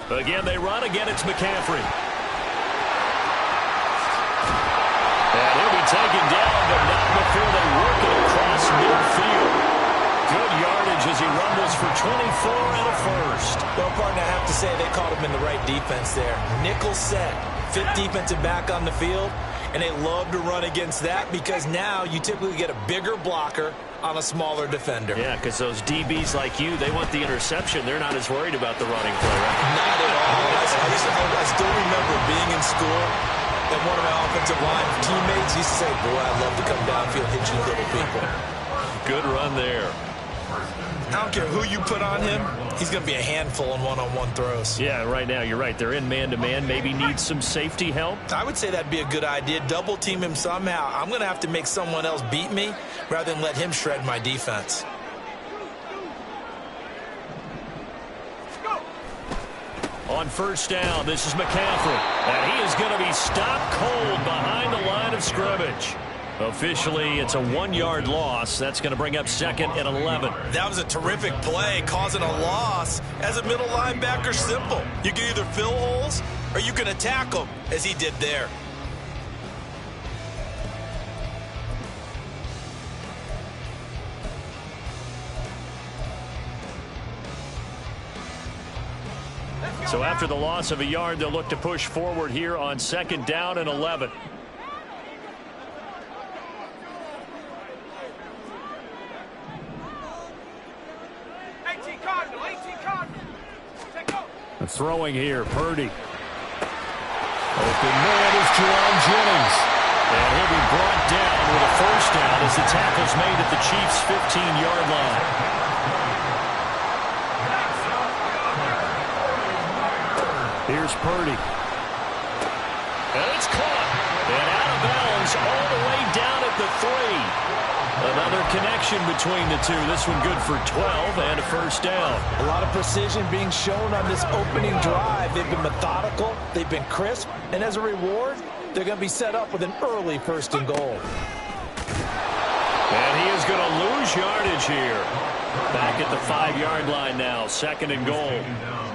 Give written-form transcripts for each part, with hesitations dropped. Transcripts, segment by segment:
Again, they run. Again, it's McCaffrey. And he'll be taken down, but not before they work it across midfield. Good yardage as he rumbles for 24 and a first. Well, partner, I have to say they caught him in the right defense there. Nickel set, fifth defensive back on the field, and they love to run against that because now you typically get a bigger blocker on a smaller defender. Yeah, because those DBs like you, they want the interception. They're not as worried about the running play, right? Not at all. I still remember being in school, and one of my offensive line teammates used to say, boy, I'd love to come downfield, hit you little people. Good run there. I don't care who you put on him, he's going to be a handful in one-on-one throws. Yeah, right now, you're right. They're in man-to-man. Maybe need some safety help. I would say that'd be a good idea. Double team him somehow. I'm going to have to make someone else beat me rather than let him shred my defense. On first down, this is McCaffrey. And he is going to be stopped cold behind the line of scrimmage. Officially, it's a 1-yard loss. That's going to bring up 2nd and 11. That was a terrific play, causing a loss. As a middle linebacker, simple. You can either fill holes or you can attack them, as he did there. So after the loss of a yard, they'll look to push forward here on 2nd down and 11. Throwing here, Purdy. Open man is Jerome Jennings. And he'll be brought down with a first down as the tackle's made at the Chiefs' 15-yard line. Here's Purdy. And it's caught. And out of bounds all the way down at the 3. Another connection between the two. This one good for 12 and a first down. A lot of precision being shown on this opening drive. They've been methodical. They've been crisp. And as a reward, they're going to be set up with an early 1st and goal. And he is going to lose yardage here. Back at the 5-yard line now. 2nd and goal.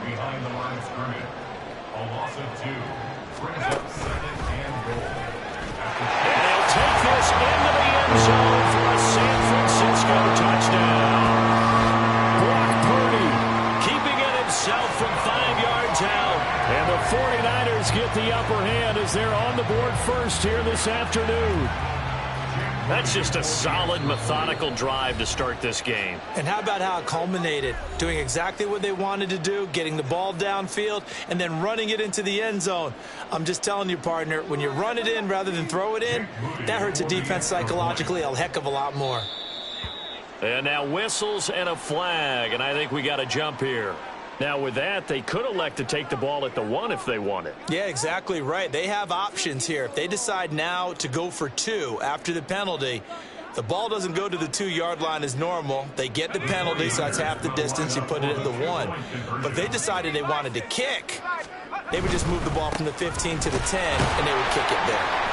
Behind the line of scrimmage. A loss of 2. Brings up 2nd and goal. And he'll take this into the end zone for a San Francisco touchdown. Brock Purdy keeping it himself from 5 yards out. And the 49ers get the upper hand as they're on the board first here this afternoon. That's just a solid, methodical drive to start this game. And how about how it culminated? Doing exactly what they wanted to do, getting the ball downfield, and then running it into the end zone. I'm just telling you, partner, when you run it in rather than throw it in, that hurts a defense psychologically a heck of a lot more. And now whistles and a flag, and I think we got a jump here. Now, with that, they could elect to take the ball at the 1 if they wanted. Yeah, exactly right. They have options here. If they decide now to go for 2 after the penalty, the ball doesn't go to the 2-yard line as normal. They get the penalty, so that's half the distance. You put it at the 1. But if they decided they wanted to kick, they would just move the ball from the 15 to the 10, and they would kick it there.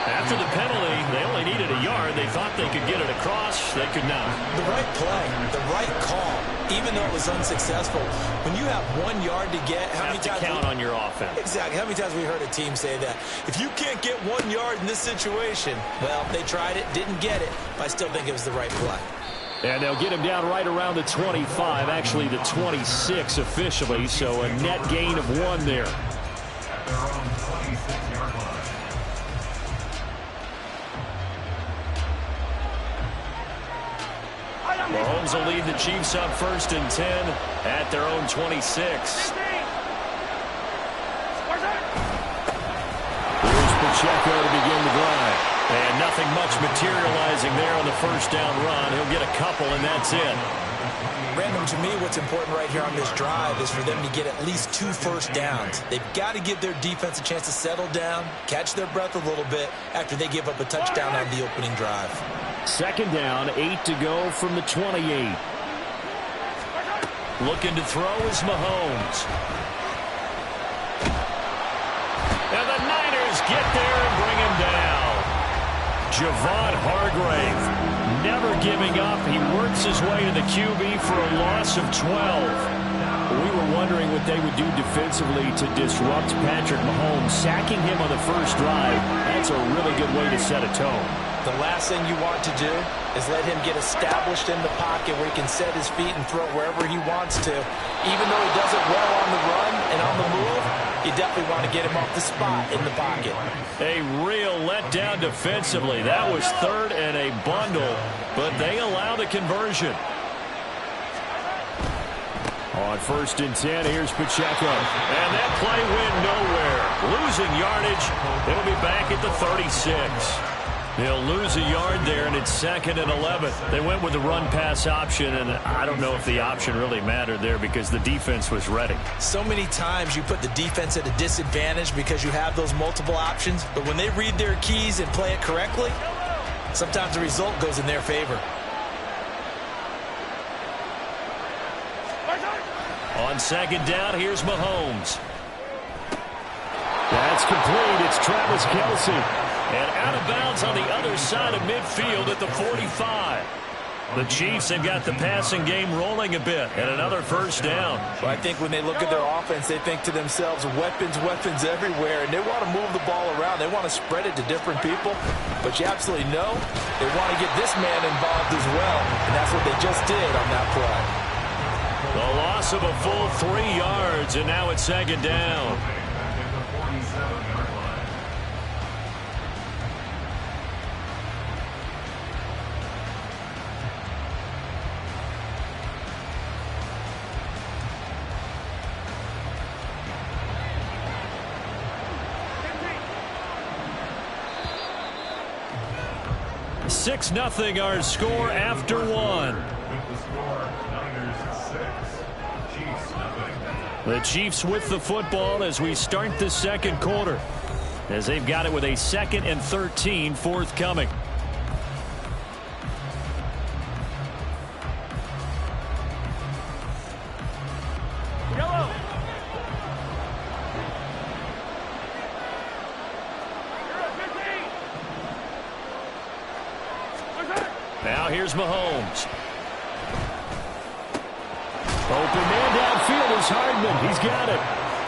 After the penalty, they only needed a yard. They thought they could get it across. They could not. The right play, the right call, even though it was unsuccessful. When you have 1 yard to get, how many times count on your offense? Exactly. How many times have we heard a team say that? If you can't get 1 yard in this situation, well, they tried it, didn't get it, but I still think it was the right play. And they'll get him down right around the 25, actually the 26 officially, so a net gain of 1 there. At their own 26-yard line. Mahomes will lead the Chiefs up 1st and 10 at their own 26. Here's Pacheco to begin the drive. And nothing much materializing there on the first down run. He'll get a couple, and that's it. Brandon, to me, what's important right here on this drive is for them to get at least 2 first downs. They've got to give their defense a chance to settle down, catch their breath a little bit after they give up a touchdown on the opening drive. 2nd down, 8 to go from the 28. Looking to throw is Mahomes. And the Niners get there and bring him down. Javon Hargrave never giving up. He works his way to the QB for a loss of 12. We were wondering what they would do defensively to disrupt Patrick Mahomes. Sacking him on the first drive, that's a really good way to set a tone. The last thing you want to do is let him get established in the pocket where he can set his feet and throw wherever he wants to. Even though he does it well on the run and on the move, you definitely want to get him off the spot in the pocket. A real letdown defensively. That was third and a bundle, but they allow the conversion. On 1st and 10, here's Pacheco. And that play went nowhere. Losing yardage. They'll be back at the 36. They'll lose a yard there, and it's 2nd and 11. They went with the run-pass option, and I don't know if the option really mattered there because the defense was ready. So many times you put the defense at a disadvantage because you have those multiple options, but when they read their keys and play it correctly, sometimes the result goes in their favor. On 2nd down, here's Mahomes. That's complete. It's Travis Kelce. And out of bounds on the other side of midfield at the 45. The Chiefs have got the passing game rolling a bit, and another first down. Well, I think when they look at their offense, they think to themselves, weapons, weapons everywhere, and they want to move the ball around. They want to spread it to different people, but you absolutely know they want to get this man involved as well, and that's what they just did on that play. The loss of a full 3 yards, and now it's 2nd down. Six 0 our score after 1. With the score, Niners 6, Chiefs 0. The Chiefs with the football as we start the 2nd quarter, as they've got it with a 2nd and 13 forthcoming. Now here's Mahomes. Open man downfield is Hardman. He's got it.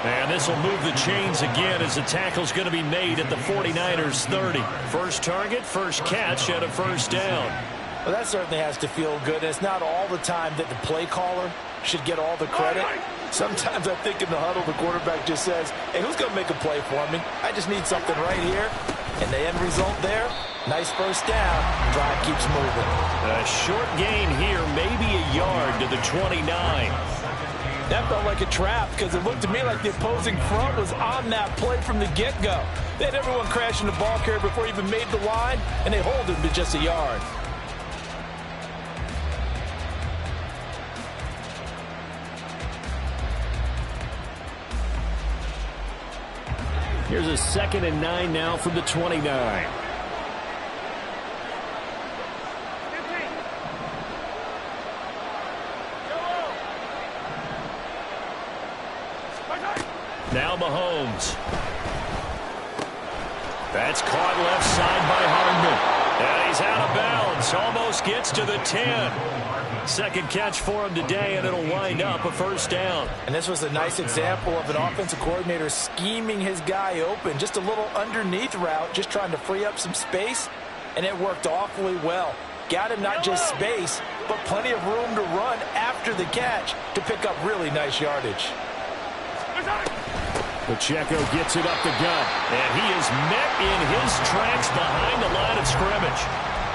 And this will move the chains again as the tackle's going to be made at the 49ers 30. First target, first catch, and a first down. Well, that certainly has to feel good. It's not all the time that the play caller should get all the credit. Sometimes I think in the huddle, the quarterback just says, hey, who's going to make a play for me? I just need something right here. And the end result there, nice first down. Drive keeps moving. A short gain here, maybe a yard to the 29. That felt like a trap because it looked to me like the opposing front was on that play from the get-go. They had everyone crashing the ball carrier before he even made the line, and they hold him to just a yard. Here's a 2nd and 9 now from the 29. Now Mahomes. That's caught left side by Hardman. And he's out of bounds. Almost gets to the 10. Second catch for him today, and it'll wind up a first down. And this was a nice example of an offensive coordinator scheming his guy open. Just a little underneath route, just trying to free up some space, and it worked awfully well. Got him not just space, but plenty of room to run after the catch to pick up really nice yardage. Pacheco gets it up the gut, and he is met in his tracks behind the line of scrimmage.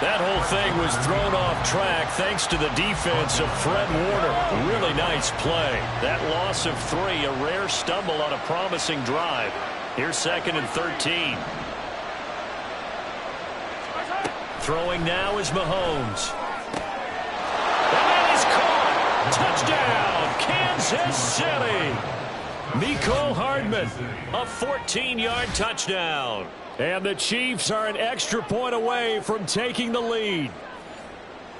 That whole thing was thrown off track thanks to the defense of Fred Warner. Really nice play. That loss of 3, a rare stumble on a promising drive. Here's 2nd and 13. Throwing now is Mahomes. And that is caught. Touchdown, Kansas City. Mecole Hardman, a 14-yard touchdown. And the Chiefs are an extra point away from taking the lead.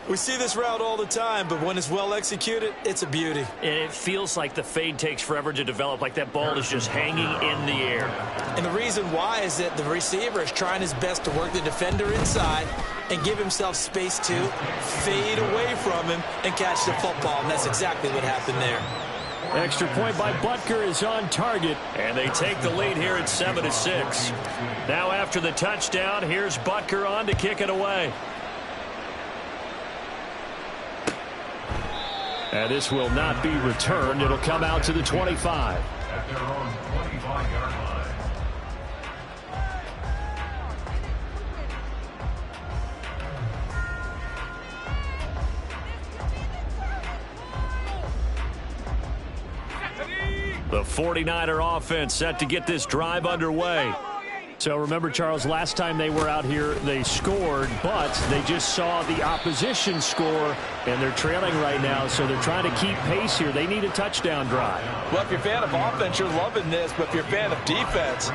We see this route all the time, but when it's well executed, it's a beauty. And it feels like the fade takes forever to develop, like that ball is just hanging in the air. And the reason why is that the receiver is trying his best to work the defender inside and give himself space to fade away from him and catch the football, and that's exactly what happened there. Extra point by Butker is on target, and they take the lead here at 7-6. Now after the touchdown, here's Butker on to kick it away. And this will not be returned. It'll come out to the 25. At their own 25-yard line. The 49er offense set to get this drive underway. So remember, Charles, last time they were out here, they scored, but they just saw the opposition score, and they're trailing right now, so they're trying to keep pace here. They need a touchdown drive. Well, if you're a fan of offense, you're loving this, but if you're a fan of defense,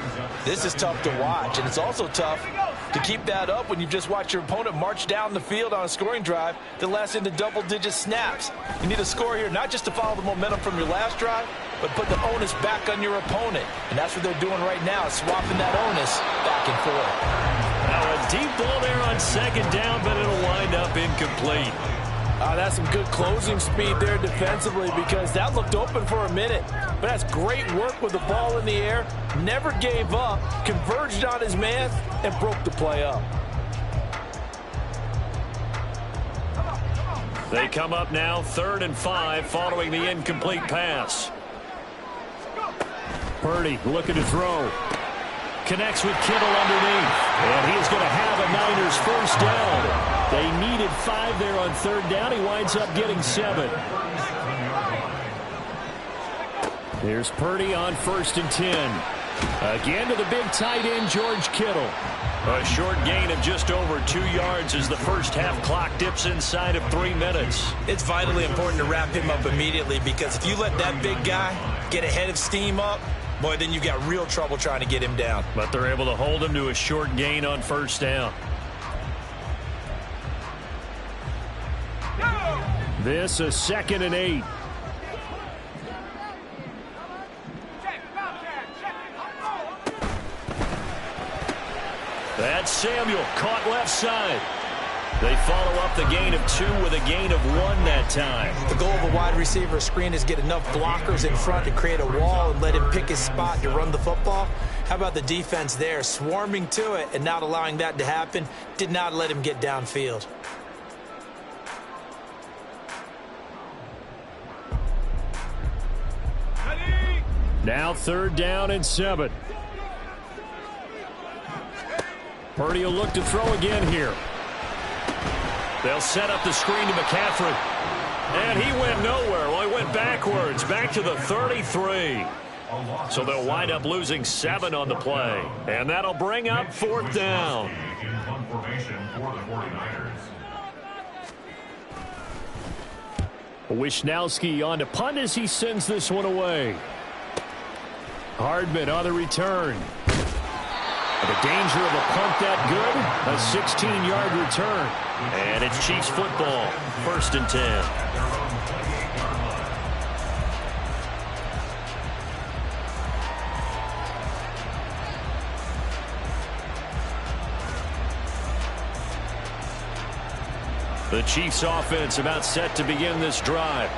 this is tough to watch, and it's also tough to keep that up when you just watch your opponent march down the field on a scoring drive that lasts into double-digit snaps. You need a score here, not just to follow the momentum from your last drive, but put the onus back on your opponent. And that's what they're doing right now, swapping that onus back and forth. Now a deep ball there on second down, but it'll wind up incomplete. That's some good closing speed there defensively, because that looked open for a minute. But that's great work with the ball in the air. Never gave up, converged on his man, and broke the play up. They come up now 3rd and 5 following the incomplete pass. Purdy looking to throw. Connects with Kittle underneath. And he is going to have a Niners first down. They needed 5 there on 3rd down. He winds up getting 7. Here's Purdy on 1st and 10. Again to the big tight end, George Kittle. A short gain of just over 2 yards as the first half clock dips inside of 3 minutes. It's vitally important to wrap him up immediately, because if you let that big guy get ahead of steam up, boy, then you got real trouble trying to get him down. But they're able to hold him to a short gain on 1st down. This is 2nd and 8. That's Samuel, caught left side. They follow up the gain of 2 with a gain of 1 that time. The goal of a wide receiver screen is get enough blockers in front to create a wall and let him pick his spot to run the football. How about the defense there, swarming to it and not allowing that to happen? Did not let him get downfield. Now 3rd down and 7. Purdy will look to throw again here. They'll set up the screen to McCaffrey. And he went nowhere. Well, he went backwards, back to the 33. So they'll wind up losing 7 on the play. And that'll bring up 4th down. In punt formation for the 49ers. Wisnowski on to punt as he sends this one away. Hardman on the return. The danger of a punt that good, a 16-yard return. And it's Chiefs football, 1st and 10. The Chiefs offense about set to begin this drive.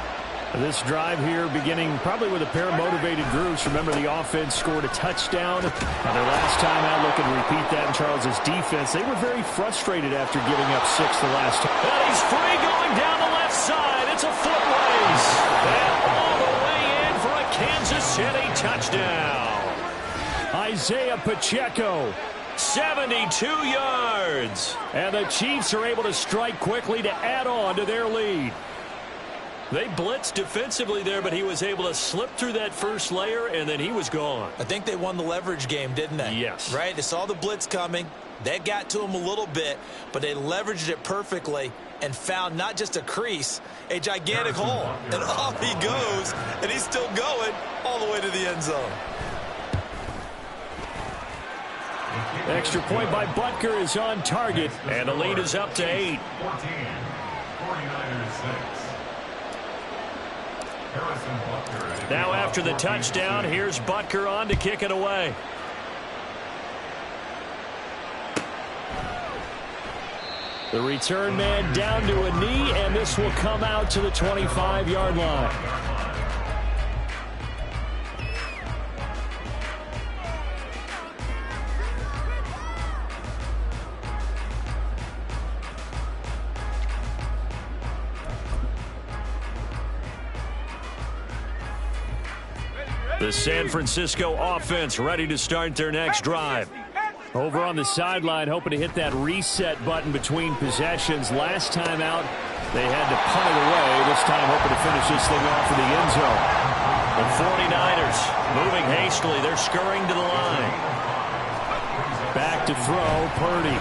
This drive here beginning probably with a pair of motivated groups. Remember, the offense scored a touchdown on their last time out. Looking to repeat that in Charles's defense. They were very frustrated after giving up 6 the last time. And he's free going down the left side. It's a foot race. And all the way in for a Kansas City touchdown. Isaiah Pacheco, 72 yards. And the Chiefs are able to strike quickly to add on to their lead. They blitzed defensively there, but he was able to slip through that first layer, and then he was gone. I think they won the leverage game, didn't they? Yes. Right? They saw the blitz coming. That got to him a little bit, but they leveraged it perfectly and found not just a crease, a gigantic hole. And off he goes, and he's still going all the way to the end zone. Extra point by Butker is on target, and the lead is up to 8. 14, 49ers 6. Now after the touchdown, here's Butker on to kick it away. The return man down to a knee, and this will come out to the 25-yard line. The San Francisco offense ready to start their next drive. Over on the sideline, hoping to hit that reset button between possessions. Last time out, they had to punt it away. This time, hoping to finish this thing off in the end zone. The 49ers moving hastily. They're scurrying to the line. Back to throw, Purdy.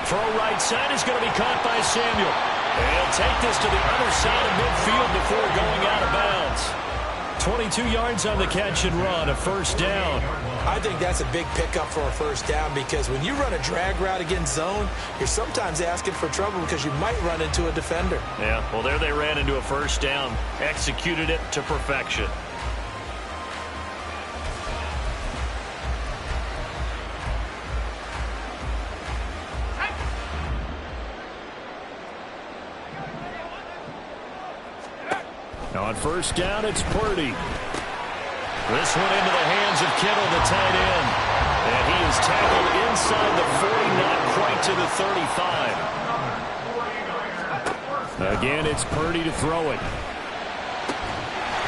Throw right side is going to be caught by Samuel. And he'll take this to the other side of midfield before going out of bounds. 22 yards on the catch and run, a first down. I think that's a big pickup for a first down because when you run a drag route against zone, you're sometimes asking for trouble because you might run into a defender. Yeah, well, there they ran into a first down, executed it to perfection. Now on first down, it's Purdy. This one into the hands of Kittle, the tight end. And he is tackled inside the 40, not quite to the 35. Again, it's Purdy to throw it.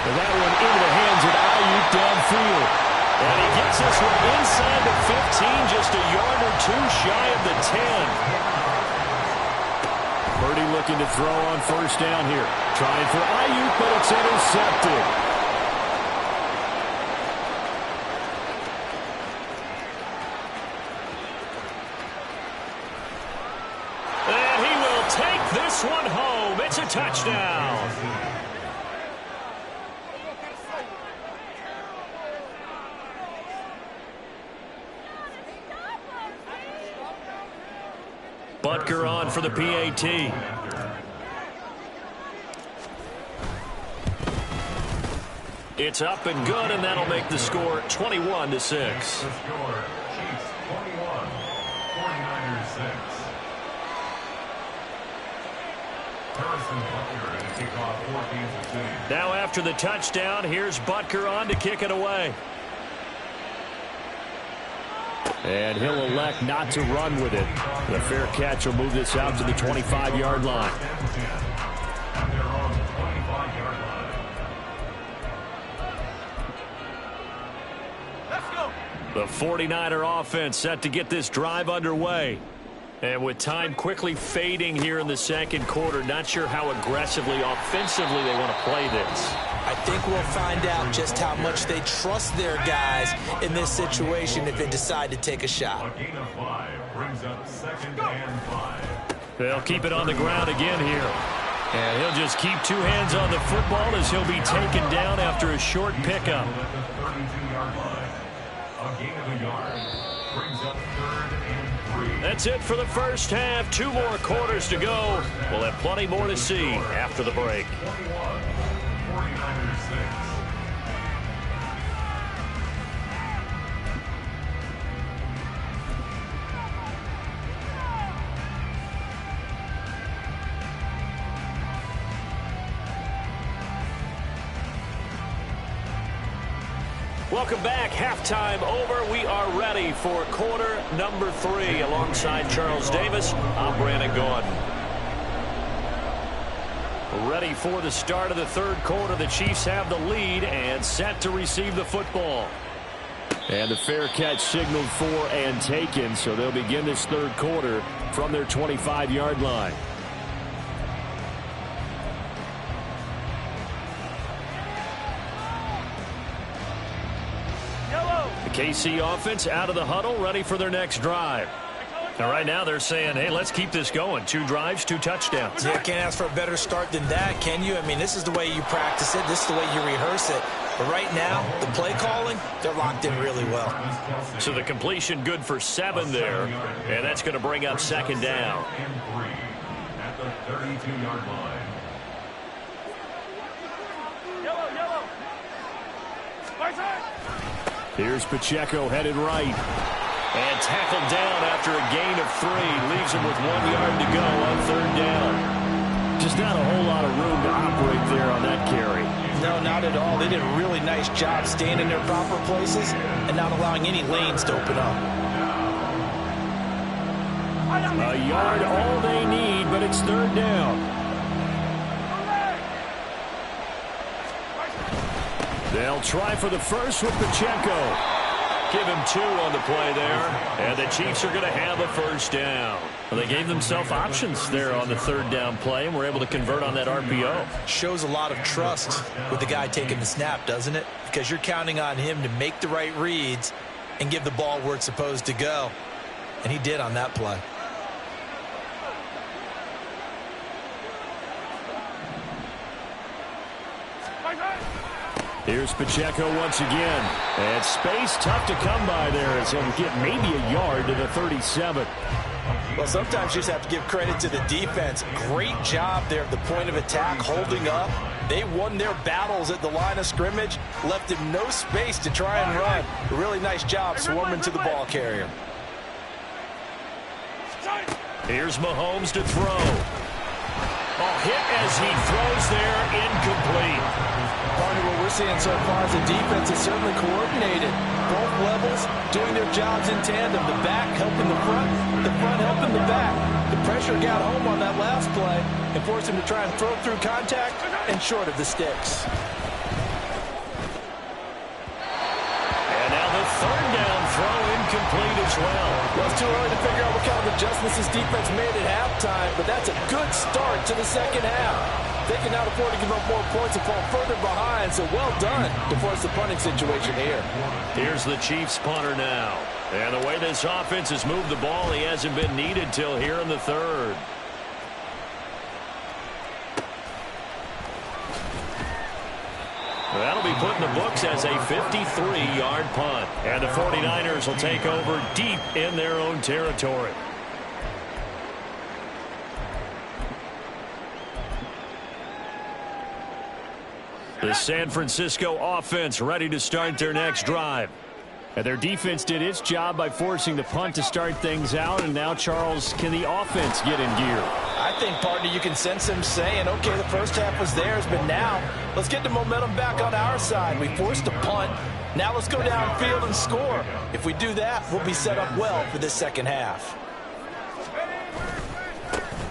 And that one into the hands of Ayuk downfield. And he gets this one inside the 15, just a yard or two shy of the 10. Purdy looking to throw on first down here. Trying for Ayuk, but it's intercepted. And he will take this one home. It's a touchdown. Butker on for the PAT. It's up and good, and that'll make the score 21-6. The score, Chiefs 21, 49ers 6. Harrison Butker to kick off 14-16. Now after the touchdown, here's Butker on to kick it away. And he'll elect not to run with it. The fair catch will move this out to the 25-yard line. At their own 25-yard line. The 49er offense set to get this drive underway. And with time quickly fading here in the second quarter, not sure how aggressively, offensively they want to play this. I think we'll find out just how much they trust their guys in this situation if they decide to take a shot. A gain of 5 brings up 2nd and 5. They'll keep it on the ground again here. And he'll just keep two hands on the football as he'll be taken down after a short pickup. At the 32-yard line. A gain of a yard brings up 3rd and 3. That's it for the first half. 2 more quarters to go. We'll have plenty more to see after the break. 21, 49ers 6. Welcome back. Halftime over. We are ready for quarter number 3. Alongside Charles Davis, I'm Brandon Gordon. Ready for the start of the third quarter. The Chiefs have the lead and set to receive the football. And the fair catch signaled for and taken, so they'll begin this third quarter from their 25-yard line. The KC offense out of the huddle, ready for their next drive. And right now they're saying, hey, let's keep this going. 2 drives, 2 touchdowns. Yeah, can't ask for a better start than that, can you? I mean, this is the way you practice it. This is the way you rehearse it. But right now, the play calling, they're locked in really well. So the completion good for 7 there. And that's going to bring up 2nd down. And 3 at the 32-yard line. Here's Pacheco headed right. And tackled down after a gain of 3. Leaves him with 1 yard to go on 3rd down. Just not a whole lot of room to operate there on that carry. No, not at all. They did a really nice job staying in their proper places and not allowing any lanes to open up. A yard all they need, but it's 3rd down. They'll try for the first with Pacheco. Give him 2 on the play there, and the Chiefs are going to have a first down. Well, they gave themselves options there on the 3rd down play, and were able to convert on that RPO. Shows a lot of trust with the guy taking the snap, doesn't it? Because you're counting on him to make the right reads and give the ball where it's supposed to go. And he did on that play. Here's Pacheco once again. And space tough to come by there as he'll get maybe a yard to the 37. Well, sometimes you just have to give credit to the defense. Great job there at the point of attack, holding up. They won their battles at the line of scrimmage, left him no space to try and run. A really nice job swarming to the ball carrier. Here's Mahomes to throw. Oh, hit as he throws there, incomplete. Part of what we're seeing so far is the defense is certainly coordinated. Both levels doing their jobs in tandem. The back helping the front helping the back. The pressure got home on that last play and forced him to try and throw through contact and short of the sticks. And now the 3rd down throw incomplete as well. Well, it's too early to figure out what kind of adjustments this defense made at halftime, but that's a good start to the second half. They can now afford to give up more points and fall further behind, so well done to force the punting situation here. Here's the Chiefs punter now. And the way this offense has moved the ball, he hasn't been needed till here in the 3rd. That'll be put in the books as a 53-yard punt. And the 49ers will take over deep in their own territory. The San Francisco offense ready to start their next drive. And their defense did its job by forcing the punt to start things out. And now, Charles, can the offense get in gear? I think, partner, you can sense them saying, okay, the first half was theirs, but now let's get the momentum back on our side. We forced a punt. Now let's go downfield and score. If we do that, we'll be set up well for this second half.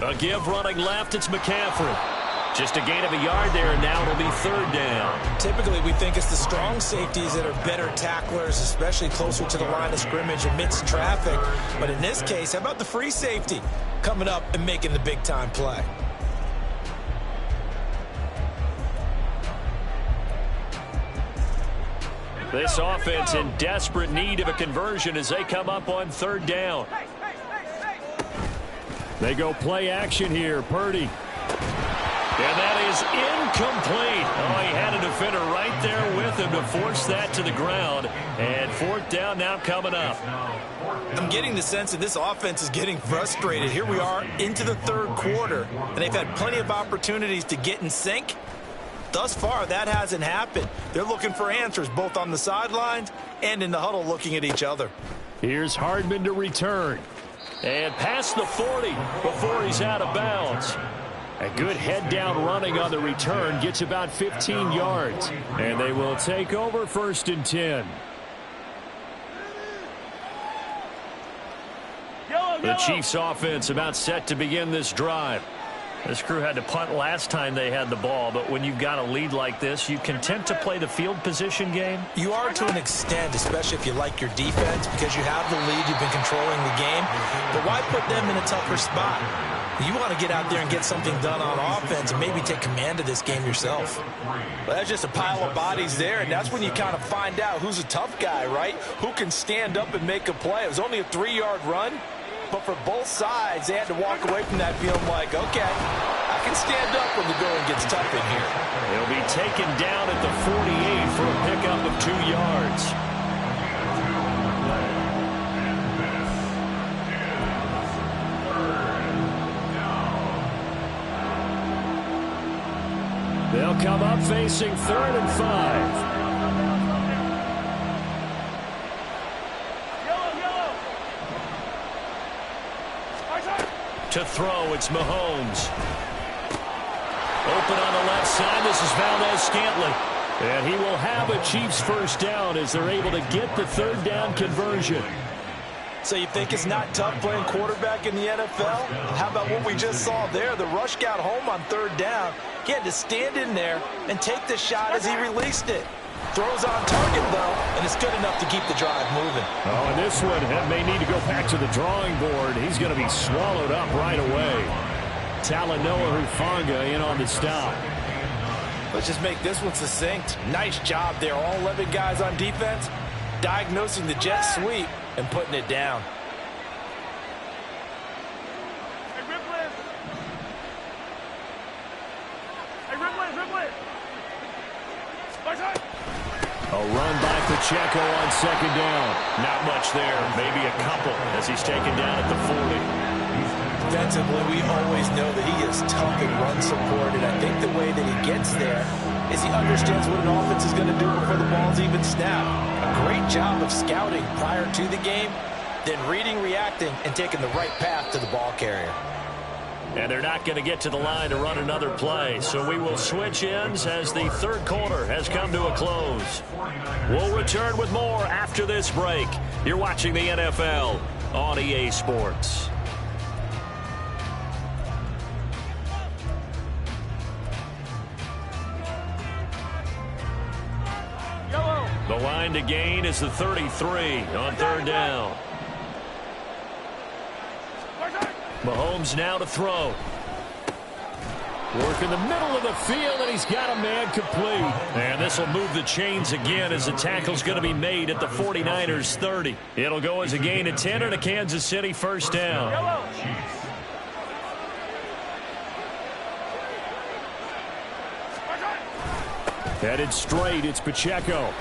A give running left, it's McCaffrey. Just a gain of a yard there, and now it'll be 3rd down. Typically, we think it's the strong safeties that are better tacklers, especially closer to the line of scrimmage amidst traffic. But in this case, how about the free safety coming up and making the big-time play? This offense in desperate need of a conversion as they come up on 3rd down. They go play action here. Purdy. And that is incomplete. Oh, he had a defender right there with him to force that to the ground. And 4th down now coming up. I'm getting the sense that this offense is getting frustrated. Here we are into the 3rd quarter, and they've had plenty of opportunities to get in sync. Thus far, that hasn't happened. They're looking for answers both on the sidelines and in the huddle looking at each other. Here's Hardman to return. And past the 40 before he's out of bounds. A good head-down running on the return gets about 15 yards. And they will take over 1st and 10. The Chiefs offense about set to begin this drive. This crew had to punt last time they had the ball, but when you've got a lead like this, you content to play the field position game? You are to an extent, especially if you like your defense, because you have the lead, you've been controlling the game. But why put them in a tougher spot? You want to get out there and get something done on offense and maybe take command of this game yourself. Well, that's just a pile of bodies there, and that's when you kind of find out who's a tough guy, right? Who can stand up and make a play. It was only a 3-yard run, but for both sides, they had to walk away from that feeling like, okay, I can stand up when the going gets tough in here. He'll be taken down at the 48 for a pickup of 2 yards. They'll come up facing 3rd and 5. To throw, it's Mahomes. Open on the left side, this is Valdez-Scantling. And he will have a Chiefs 1st down as they're able to get the 3rd down conversion. So you think it's not tough playing quarterback in the NFL? How about what we just saw there? The rush got home on 3rd down. He had to stand in there and take the shot as he released it. Throws on target, though, and it's good enough to keep the drive moving. Oh, and this one may need to go back to the drawing board. He's going to be swallowed up right away. Talanoa Hufanga in on the stop. Let's just make this one succinct. Nice job there. All 11 guys on defense, diagnosing the jet sweep and putting it down. A run by Pacheco on second down. Not much there. Maybe a couple as he's taken down at the 40. Defensively, we always know that he is tough and run support, and I think the way that he gets there is he understands what an offense is going to do before the ball's even snapped. A great job of scouting prior to the game, then reading, reacting, and taking the right path to the ball carrier. And they're not going to get to the line to run another play, so we will switch ends as the third quarter has come to a close. We'll return with more after this break. You're watching the NFL on EA Sports. The line to gain is the 33 on third down. Mahomes now to throw. Work in the middle of the field, and he's got a man complete. And this will move the chains again as the tackle's going to be made at the 49ers 30. It'll go as a gain of 10 and a Kansas City first down. Headed straight, it's Pacheco.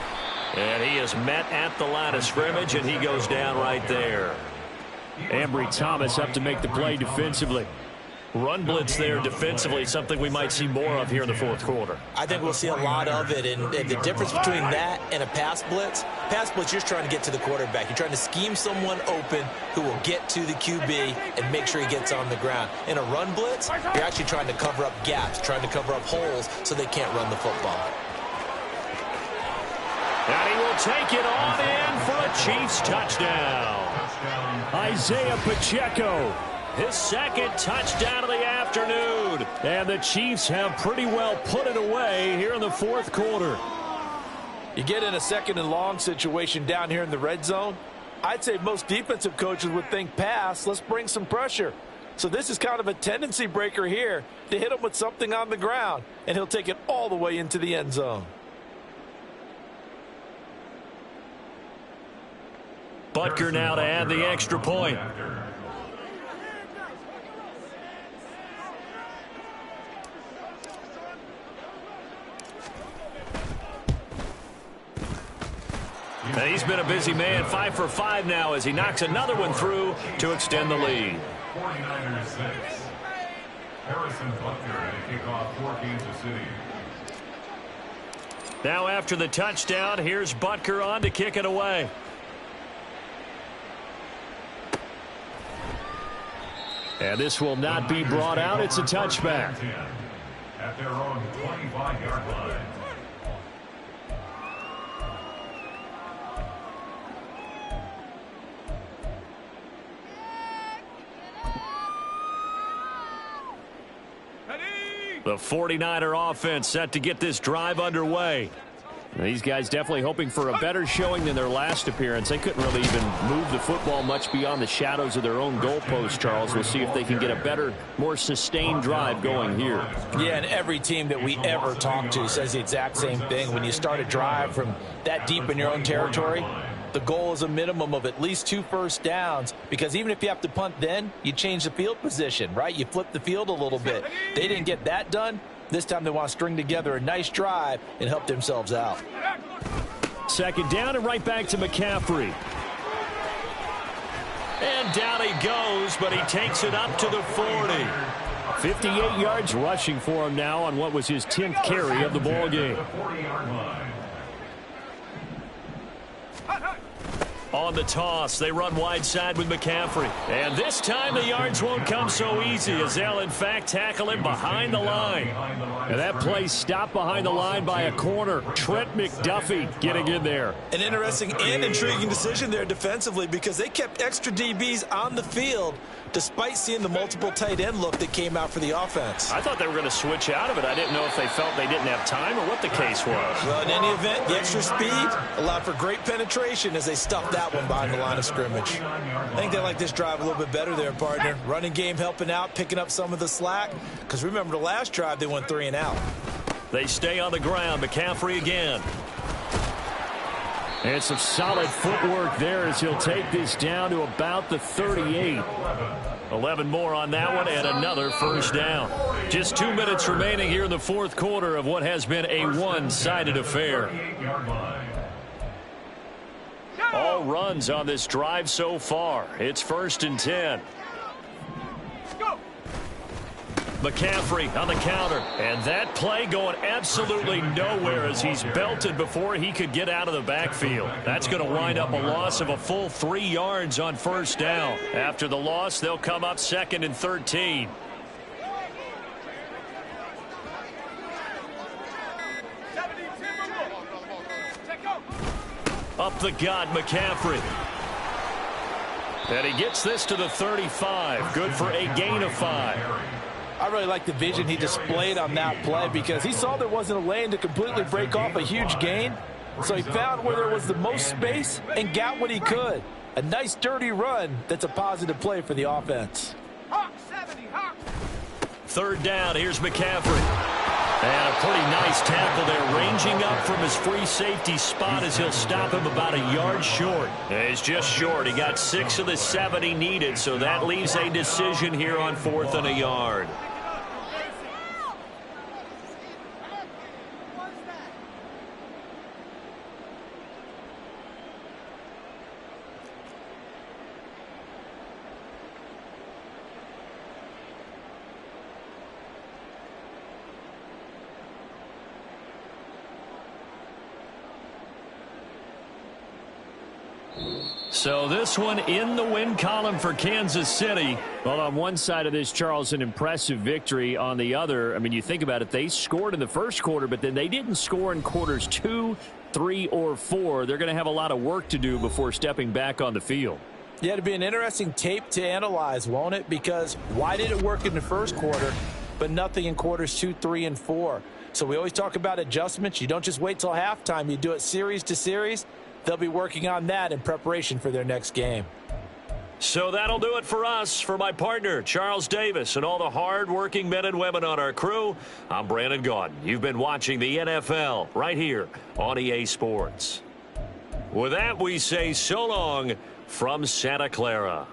And he is met at the line of scrimmage, and he goes down right there. Ambry Thomas up to make the play defensively. Run blitz there defensively, something we might see more of here in the fourth quarter. I think we'll see a lot of it, and the difference between that and a pass blitz, you're just trying to get to the quarterback. You're trying to scheme someone open who will get to the QB and make sure he gets on the ground. In a run blitz, you're actually trying to cover up gaps, trying to cover up holes so they can't run the football. And he will take it on in for a Chiefs touchdown. Isaiah Pacheco, his second touchdown of the afternoon. And the Chiefs have pretty well put it away here in the fourth quarter. You get in a second and long situation down here in the red zone. I'd say most defensive coaches would think pass, let's bring some pressure. So this is kind of a tendency breaker here to hit him with something on the ground, and he'll take it all the way into the end zone. Butker now to add the extra point. And he's been a busy man, 5 for 5 now as he knocks another one through to extend the lead. 49ers 6. Harrison Butker to kick off for Kansas City. Now after the touchdown, here's Butker on to kick it away. And this will not be brought out. It's a touchback. At their own 25-yard line. The 49er offense set to get this drive underway. These guys definitely hoping for a better showing than their last appearance. They couldn't really even move the football much beyond the shadows of their own goalpost, Charles. We'll see if they can get a better, more sustained drive going here. Yeah, and every team that we ever talk to says the exact same thing. When you start a drive from that deep in your own territory, the goal is a minimum of at least 2 first downs, because even if you have to punt then, you change the field position, right? You flip the field a little bit. They didn't get that done. This time they want to string together a nice drive and help themselves out. Second down and right back to McCaffrey. And down he goes, but he takes it up to the 40. 58 yards rushing for him now on what was his 10th carry of the ball game. On the toss, they run wide side with McCaffrey. And this time the yards won't come so easy as they'll, in fact, tackle him behind the line. And that play stopped behind the line by a corner. Trent McDuffie getting in there. An interesting and intriguing decision there defensively because they kept extra DBs on the field despite seeing the multiple tight end look that came out for the offense. I thought they were going to switch out of it. I didn't know if they felt they didn't have time or what the case was. Well, in any event, the extra speed allowed for great penetration as they stuffed that one behind the line of scrimmage. I think they like this drive a little bit better there, partner. Running game helping out, picking up some of the slack. Because remember, the last drive, they went 3 and out. They stay on the ground. McCaffrey again. And some solid footwork there as he'll take this down to about the 38. 11 more on that one and another first down. Just 2 minutes remaining here in the fourth quarter of what has been a one-sided affair. All runs on this drive so far. It's 1st and 10. McCaffrey on the counter. And that play going absolutely nowhere as he's belted before he could get out of the backfield. That's going to wind up a loss of a full 3 yards on first down. After the loss, they'll come up 2nd and 13. Up the gut, McCaffrey. And he gets this to the 35. Good for a gain of 5. I really like the vision he displayed on that play because he saw there wasn't a lane to completely break off a huge gain. So he found where there was the most space and got what he could. A nice dirty run that's a positive play for the offense. 3rd down, here's McCaffrey. And a pretty nice tackle there, ranging up from his free safety spot as he'll stop him about a yard short. He's just short. He got 6 of the 7 he needed, so that leaves a decision here on 4th and a yard. So this one in the win column for Kansas City. Well, on one side of this, Charles, an impressive victory. On the other, I mean, you think about it, they scored in the first quarter, but then they didn't score in quarters 2, 3, or 4. They're going to have a lot of work to do before stepping back on the field. Yeah, it'll be an interesting tape to analyze, won't it? Because why did it work in the first quarter, but nothing in quarters 2, 3, and 4? So we always talk about adjustments. You don't just wait till halftime. You do it series to series. They'll be working on that in preparation for their next game. So that'll do it for us. For my partner, Charles Davis, and all the hard-working men and women on our crew, I'm Brandon Gaudin. You've been watching the NFL right here on EA Sports. With that, we say so long from Santa Clara.